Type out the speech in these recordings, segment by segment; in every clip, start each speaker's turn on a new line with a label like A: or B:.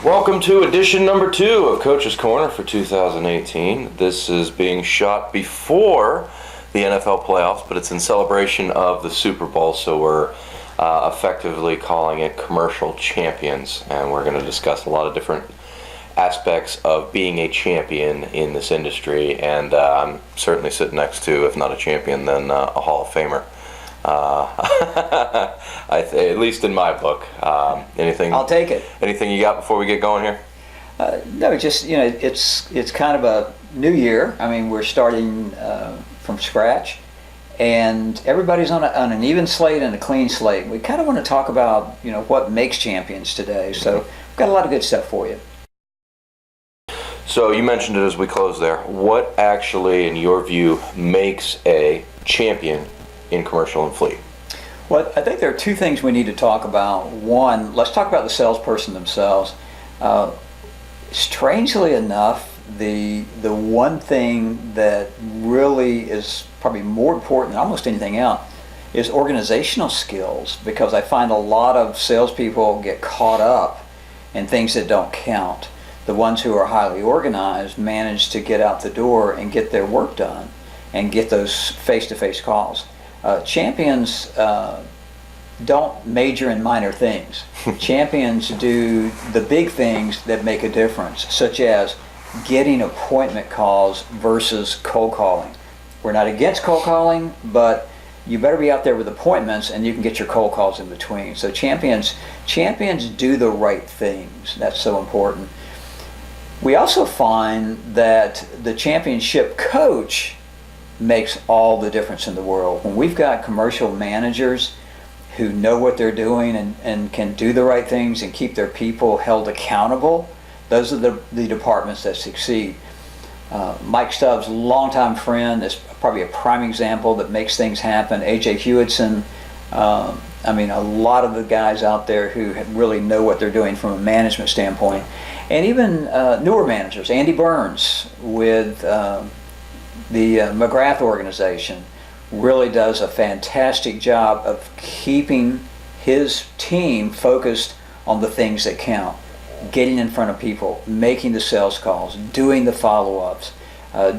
A: Welcome to edition number 2 of Coach's Corner for 2018. This is being shot before the NFL playoffs, but it's in celebration of the Super Bowl, so we're effectively calling it Commercial Champions, and we're going to discuss a lot of different aspects of being a champion in this industry, and I'm certainly sitting next to, if not a champion, then a Hall of Famer. At least in my book. Anything?
B: I'll take it.
A: Anything you got before we get going here?
B: No, just it's kind of a new year. I mean, we're starting from scratch, and everybody's on an even slate and a clean slate. We kind of want to talk about what makes champions today. So we've got a lot of good stuff for you.
A: So you mentioned it as we close there. What actually, in your view, makes a champion in commercial and fleet?
B: Well, I think there are two things we need to talk about. One, let's talk about the salesperson themselves. Strangely enough, the one thing that really is probably more important than almost anything else is organizational skills, because I find a lot of salespeople get caught up in things that don't count. The ones who are highly organized manage to get out the door and get their work done and get those face-to-face calls. Champions don't major in minor things. Champions do the big things that make a difference, such as getting appointment calls versus cold calling. We're not against cold calling, but you better be out there with appointments and you can get your cold calls in between. So champions do the right things. That's so important. We also find that the championship coach makes all the difference in the world. When we've got commercial managers who know what they're doing and can do the right things and keep their people held accountable, those are the departments that succeed. Mike Stubbs, longtime friend, is probably a prime example that makes things happen. A.J. Hewitson, a lot of the guys out there who really know what they're doing from a management standpoint. And even newer managers, Andy Burns with the McGrath organization really does a fantastic job of keeping his team focused on the things that count. Getting in front of people, making the sales calls, doing the follow-ups,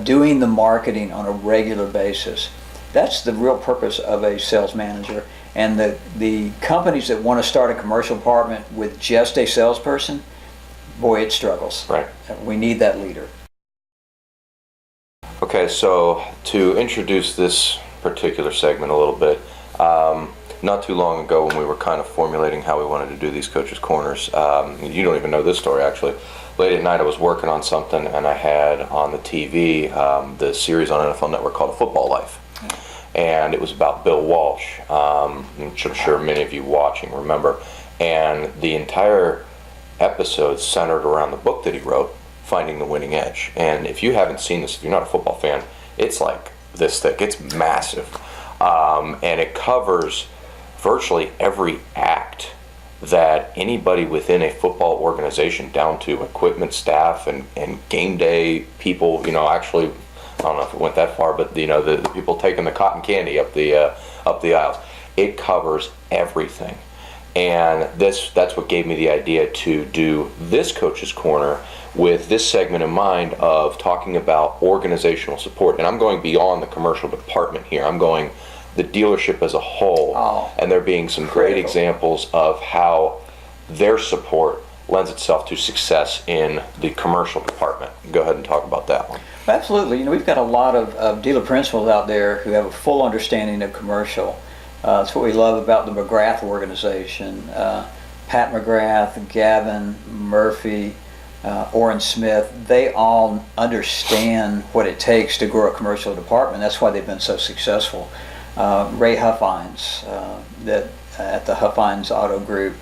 B: doing the marketing on a regular basis. That's the real purpose of a sales manager. And the companies that want to start a commercial department with just a salesperson, boy, it struggles.
A: Right.
B: We need that leader.
A: Okay, so to introduce this particular segment a little bit, not too long ago when we were kind of formulating how we wanted to do these Coaches' Corners, you don't even know this story actually. Late at night I was working on something and I had on the TV the series on NFL Network called A Football Life. And it was about Bill Walsh, which I'm sure many of you watching remember. And the entire episode centered around the book that he wrote, Finding the Winning Edge. And if you haven't seen this, if you're not a football fan, it's like this thick. It's massive. And it covers virtually every act that anybody within a football organization, down to equipment staff and game day people, actually, I don't know if it went that far, but the people taking the cotton candy up the aisles. It covers everything. And that's what gave me the idea to do this Coach's Corner with this segment in mind of talking about organizational support. And I'm going beyond the commercial department here. I'm going the dealership as a whole. And there being some great examples of how their support lends itself to success in the commercial department. Go ahead and talk about that one.
B: Absolutely. We've got a lot of dealer principals out there who have a full understanding of commercial. That's what we love about the McGrath organization. Pat McGrath, Gavin Murphy, Orrin Smith, they all understand what it takes to grow a commercial department. That's why they've been so successful. Ray Huffines, that at the Huffines Auto Group,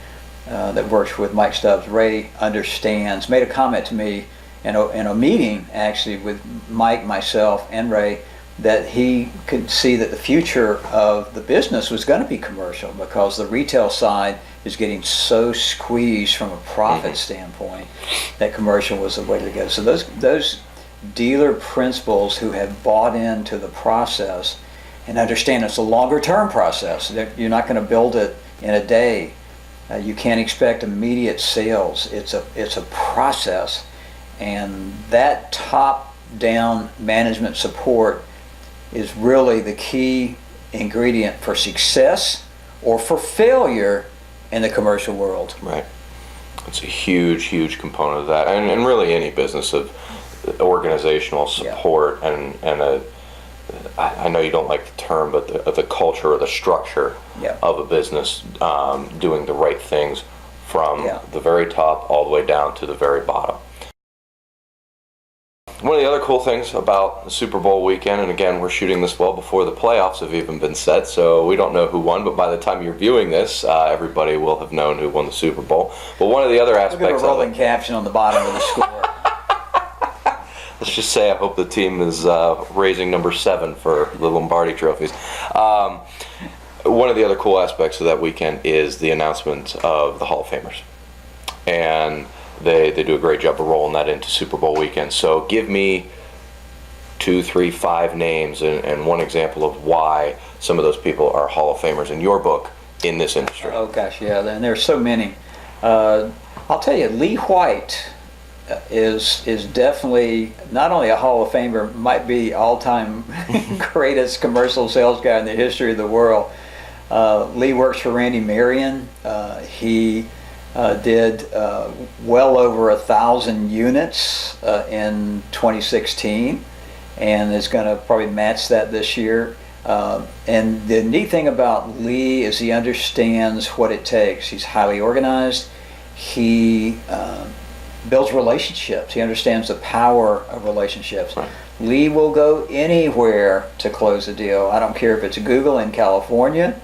B: that works with Mike Stubbs. Ray understands, made a comment to me in a meeting actually with Mike, myself, and Ray, that he could see that the future of the business was going to be commercial because the retail side is getting so squeezed from a profit standpoint that commercial was the way to go. So those dealer principals who have bought into the process and understand it's a longer term process. You're not going to build it in a day. You can't expect immediate sales. It's a process, and that top-down management support is really the key ingredient for success or for failure in the commercial world.
A: Right. It's a huge component of that, and really any business of organizational support and I know you don't like the term, but the culture or the structure of a business doing the right things from the very top all the way down to the very bottom. One of the other cool things about the Super Bowl weekend, and again, we're shooting this well before the playoffs have even been set, so we don't know who won, but by the time you're viewing this, everybody will have known who won the Super Bowl. But one of the other aspects
B: Look at a rolling caption on the bottom of the score.
A: Let's just say I hope the team is raising number 7 for the Lombardi trophies. One of the other cool aspects of that weekend is the announcement of the Hall of Famers. And they do a great job of rolling that into Super Bowl weekend. So give me 2, 3, 5 names and one example of why some of those people are Hall of Famers in your book in this industry.
B: Oh gosh, yeah, and there's so many. I'll tell you, Lee White is definitely not only a Hall of Famer, might be all-time greatest commercial sales guy in the history of the world. Lee works for Randy Marion. He did well over 1,000 units in 2016, and is going to probably match that this year. And the neat thing about Lee is he understands what it takes. He's highly organized. He builds relationships. He understands the power of relationships.
A: Right.
B: Lee will go anywhere to close a deal. I don't care if it's Google in California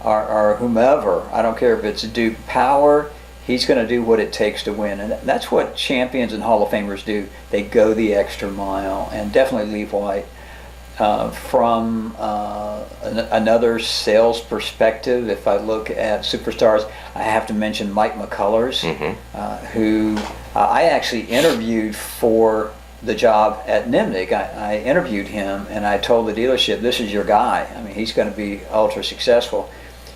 B: or whomever. I don't care if it's Duke Power. He's going to do what it takes to win. And that's what champions and Hall of Famers do. They go the extra mile. And definitely Lee White. From another sales perspective, if I look at superstars, I have to mention Mike McCullers, who I actually interviewed for the job at Nimnick. I interviewed him and I told the dealership, this is your guy. I mean, he's going to be ultra successful.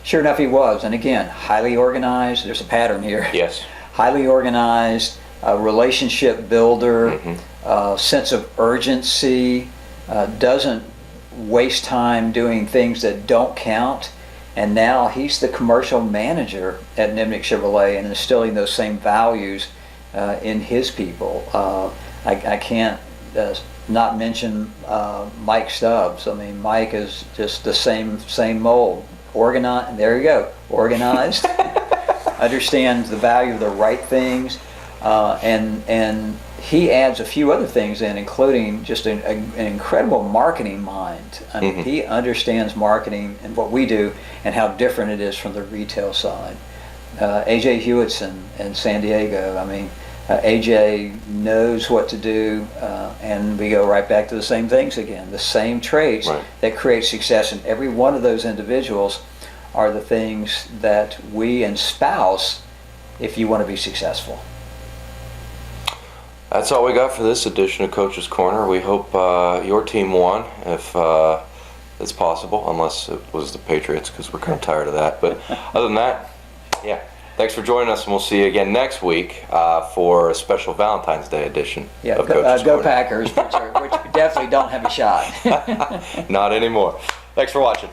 B: Sure enough, he was. And again, highly organized. There's a pattern here.
A: Yes.
B: Highly organized, relationship builder, sense of urgency. Doesn't waste time doing things that don't count, and now he's the commercial manager at Nimnick Chevrolet and instilling those same values in his people. I can't not mention Mike Stubbs. I mean, Mike is just the same mold. Organized. There you go. Organized. Understands the value of the right things, and he adds a few other things in, including just an incredible marketing mind. I mean, he understands marketing and what we do and how different it is from the retail side. AJ Hewitson in San Diego, I mean, AJ knows what to do, and we go right back to the same things again. The same traits that create success in every one of those individuals are the things that we espouse if you want to be successful.
A: That's all we got for this edition of Coach's Corner. We hope your team won, if it's possible, unless it was the Patriots, because we're kind of tired of that. But other than that, yeah. Thanks for joining us, and we'll see you again next week for a special Valentine's Day edition of Coach's
B: Go
A: Corner.
B: Packers, which definitely don't have a shot.
A: Not anymore. Thanks for watching.